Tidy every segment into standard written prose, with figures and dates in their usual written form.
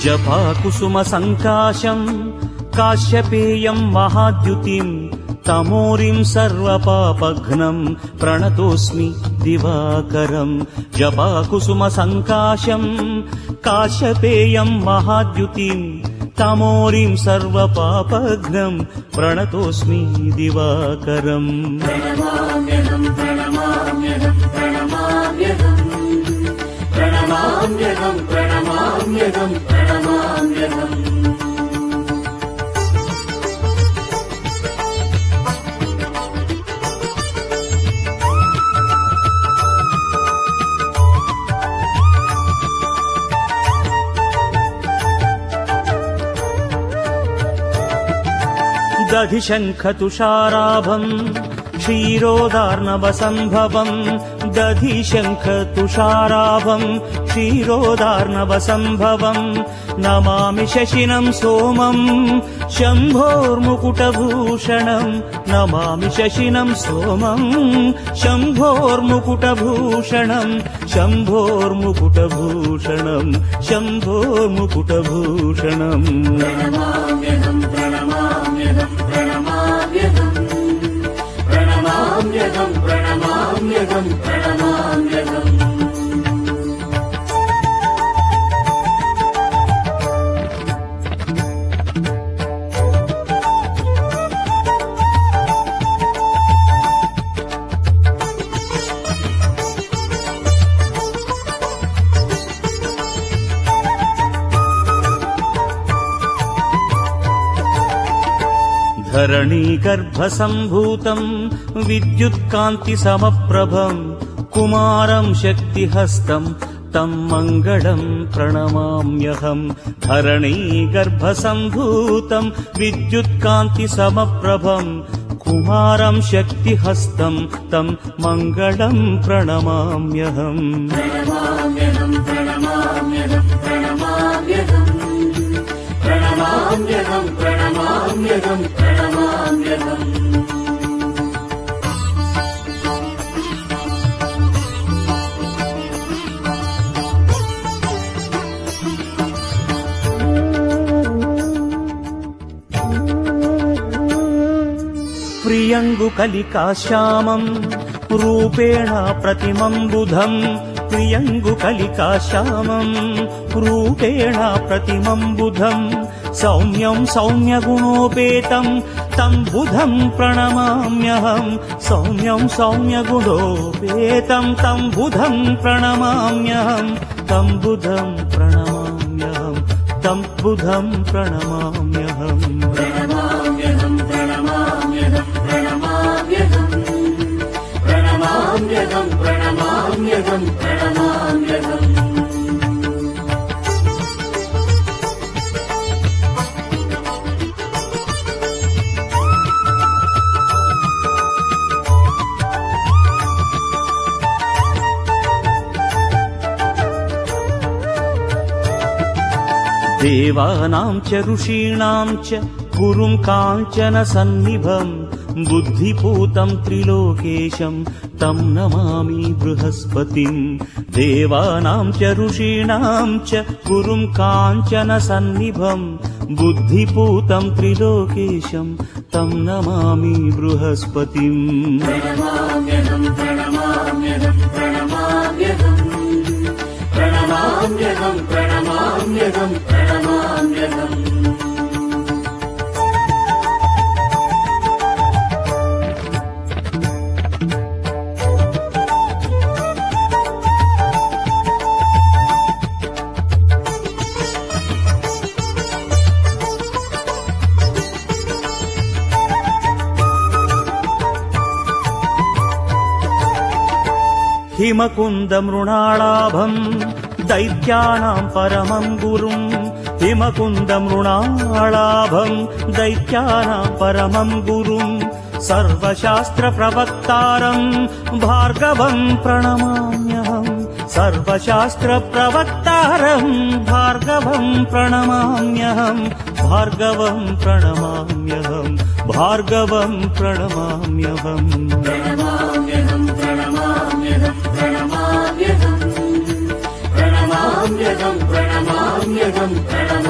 जपाकुसुमसङ्काशम् काश्यपेयम् महाद्युतिम् तमोरिम् सर्वपापघ्नम् प्रणतोऽस्मि दिवाकरम् जपाकुसुमसङ्काशम् काश्यपेयम् महाद्युतिम् तमोरिम् सर्वपापघ्नम् प्रणतोऽस्मि दिवाकरम् प्रणमाम्यहम् प्रणमाम्यहम् प्रणमाम्यहम् प्रणमाम्यहम् प्रणमाम्यहम् प्रणमाम्यहम् दधिशङ्खतुषाराभम् क्षीरोदार्णवसम्भवम् दधिशङ्खतुषाराभम् क्षीरोदार्णवसम्भवम् नमामि शशिनम् सोमम् शम्भोर्मुकुटभूषणम् नमामि शशिनम् सोमम् शम्भोर्मुकुटभूषणम् शम्भोर्मुकुटभूषणम् शम्भोर्मुकुटभूषणम् प्रणमाम्यहम् प्रणमाम्यहम् प्रणमाम्यहम् प्रणमाम्यहम् प्रणमाम्यहम् प्रणमाम्यहम् धरणीगर्भसम्भूतम् विद्युत्कान्तिसमप्रभम् कुमारम् शक्तिहस्तम् तम् मङ्गलम् प्रणमाम्यहम् धरणीगर्भसम्भूतम् विद्युत्कान्तिसमप्रभम् कुमारम् शक्तिहस्तम् तम् मङ्गलम् प्रणमाम्यहम् प्रणमाम्यहम् प्रणमाम्यहम् प्रणमाम्यहम् प्रणमाम्यहम् प्रणमाम्यहम् प्रणमाम्यहम् प्रियङ्गुकलिकाश्यामम् रूपेण प्रतिमम् बुधम् प्रियङ्गुकलिकाश्यामम् रूपेण प्रतिमम् बुधम् सौम्यम् सौम्यगुणोपेतम् तम् बुधम् प्रणमाम्यहम् सौम्यम् सौम्यगुणोपेतम् तम् बुधम् प्रणमाम्यहम् तम् बुधम् प्रणमाम्यहम् तम् बुधम् प्रणमाम्यहम् प्रणमाम्यहम् प्रणमाम्यहम् प्रणमाम्यहम् प्रणमाम्यहम् प्रणमाम्यहम् प्रणमाम्यहम् देवानाम् च ऋषीणाम् च गुरुम् काञ्चन सन्निभम् बुद्धिपूतम् त्रिलोकेशम् तम् नमामि बृहस्पतिम् देवानाम् च ऋषीणाम् च गुरुम् काञ्चन सन्निभम् बुद्धिपूतम् त्रिलोकेशम् तम् नमामि बृहस्पतिम् प्रणमाम्यहम् प्रणमाम्यहम् प्रणमाम्यहम् प्रणमाम्यहम् प्रणमाम्यहम् प्रणमाम्यहम् हिमकुन्दमृणालाभम् दैत्यानाम् परमम् गुरुम् हिमकुन्दमृणालाभम् दैत्यानाम् परमम् गुरुम् सर्वशास्त्रप्रवक्तारम् भार्गवम् प्रणमाम्यहम् सर्वशास्त्रप्रवक्तारम् भार्गवम् प्रणमाम्यहम् भार्गवम् प्रणमाम्यहम् भार्गवम् प्रणमाम्यहम् प्रणमाम्यहम् प्रणमाम्यहम् प्रणमाम्यहम् प्रणमाम्यहम् प्रणमाम्यहम् प्रणमाम्यहम्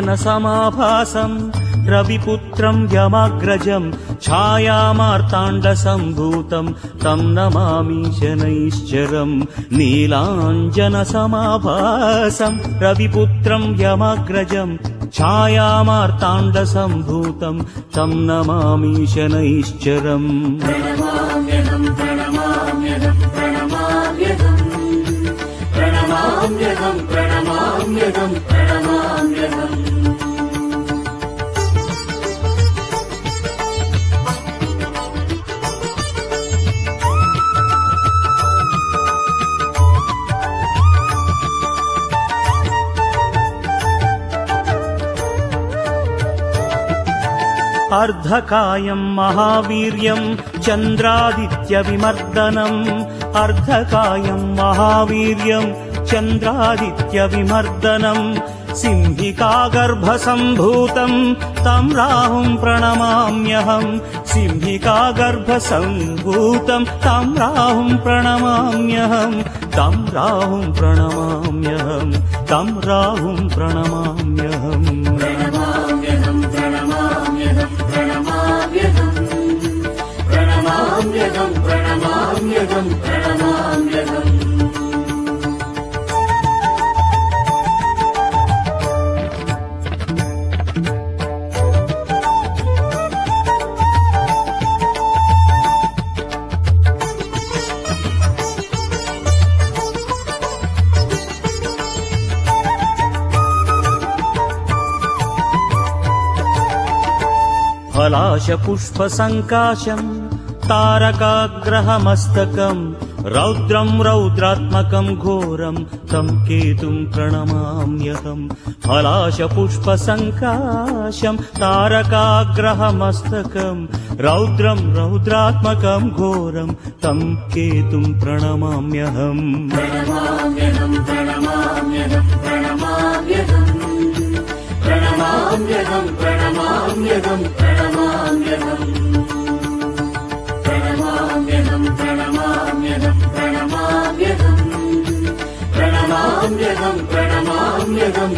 नीलाञ्जनसमाभासम् रविपुत्रम् यमाग्रजम् छायामार्ताण्डसम्भूतम् तम् नमामि शनैश्चरम् नीलाञ्जनसमाभासम् रविपुत्रम् यमाग्रजम् छायामार्ताण्डसम्भूतम् तम् नमामि शनैश्चरम् प्रणमाम्यहम् प्रणमाम्यहम् प्रणमाम्यहम् प्रणमाम्यहम् प्रणमाम्यहम् प्रणमाम्यहम् अर्धकायम् महावीर्यम् चन्द्रादित्यविमर्दनम् अर्धकायम् महावीर्यम् चन्द्रादित्यविमर्दनम् सिंहिकागर्भसम्भूतम् तम् राहुम् प्रणमाम्यहम् सिंहिकागर्भसम्भूतम् तम् राहुम् प्रणमाम्यहम् तम् राहुम् प्रणमाम्यहम् तम् राहुम् प्रणमाम्यहम् प्रणमाम्यहम् प्रणमाम्यहम् प्रणमाम्यहम् प्रणमाम्यहम् प्रणमाम्यहम् प्रणमाम्यहम् फलाशपुष्पसङ्काशम् तारकाग्रहमस्तकम् रौद्रम् रौद्रात्मकम् घोरम् तम् केतुम् प्रणमाम्यहम् फलाशपुष्पसङ्काशम् तारकाग्रहमस्तकम् रौद्रम् रौद्रात्मकम् घोरम् तम् केतुम् प्रणमाम्यहम् प्रणमाम्यहम् प्रणमाम्यहम् प्रणमाम्यहम् प्रणमाम्यहम् प्रणमाम्यहम् प्रणमाम्यहम् प्रणमाम्यहम् प्रणमाम्यहम् प्रणमाम्यहम् प्रणमाम्यहम् प्रणमाम्यहम्